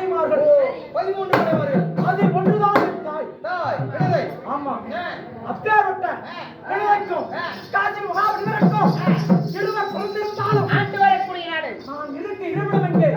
தாய்மார்கள் 13 மனைவார்கள். அது ஒன்றுதான் என் தாய். தாய் விடலை. ஆமா அப்பேற்பட்ட விளையாட்டும் காட்சி மகாவினருக்கும் இருவ குழந்திருந்தாலும் ஆண்டு வரக்கூடிய நாடு நான் இருக்க இருவிடம் எங்கே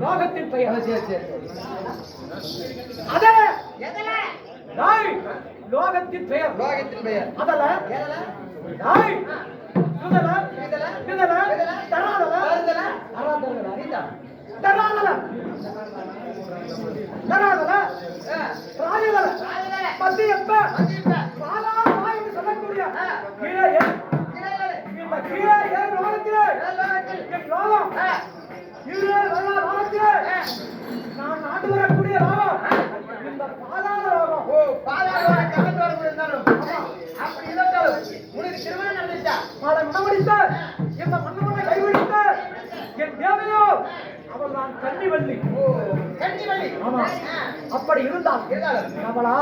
லோகத்தின் பெயர் லோகத்தின் பெயர் லோகத்தின் பெயர் அதல சொல்லக்கூடிய நான் நாட்டு வரக்கூடிய ரோகம் இந்த பாதாள ரோகம். பாதாள கலந்து வரக்கூடிய அப்படி இருந்தாலும் உனக்கு திருமணம் நடந்துச்சா? மனமடித்த இந்த மன்னமனை கைவிடித்த என் தேவையோ அவள் நான் கன்னிவள்ளி. கன்னிவள்ளி. ஆமா அப்படி இருந்தால் கமலா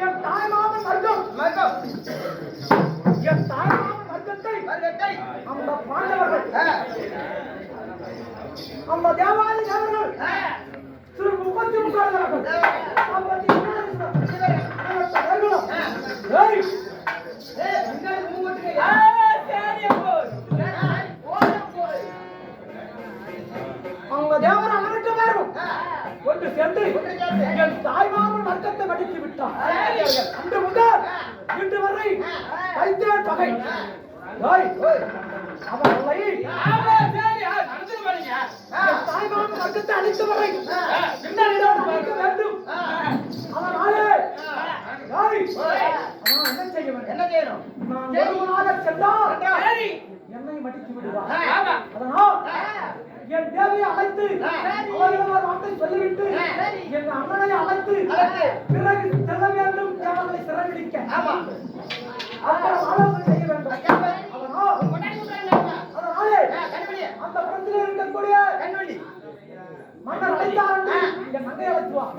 என் தாய்மாமன் வர்க்கம் என் தாய்மாமன் வர்க்கத்தை அந்த பாண்டவர்கள் அந்த தேவாதி தேவர்கள் திரு 33 அவங்க தேவரை அமர்க்க வேறும் ஒன்று சேர்ந்து என் தாய்மாமன் வர்க்கத்தை வடித்து விட்டான். அன்று முதல் இன்று வரை வைத்தே பகை அவர்களை தாய்மாமன் வர்க்கத்தை அழித்து வரை வேண்டும். அதனாலே என்ன செய்ய வேண்டும்? என்ன செய்யணும்? நான் ஒருவனாக சென்றால் என்னை மடித்து விடுவார். அதனால் என் தேவையை அழைத்து அவர்கள் வார்த்தை சொல்லிவிட்டு என் அண்ணனை அழைத்து பிறகு செல்ல வேண்டும். அவர்களை சிறைபிடிக்க அப்புறம் ஆலோசனை செய்ய வேண்டும். அதனாலே அந்த புறத்தில் இருக்கக்கூடிய மன்னர் அழைத்தார் என் மங்கை அழைத்துவார்.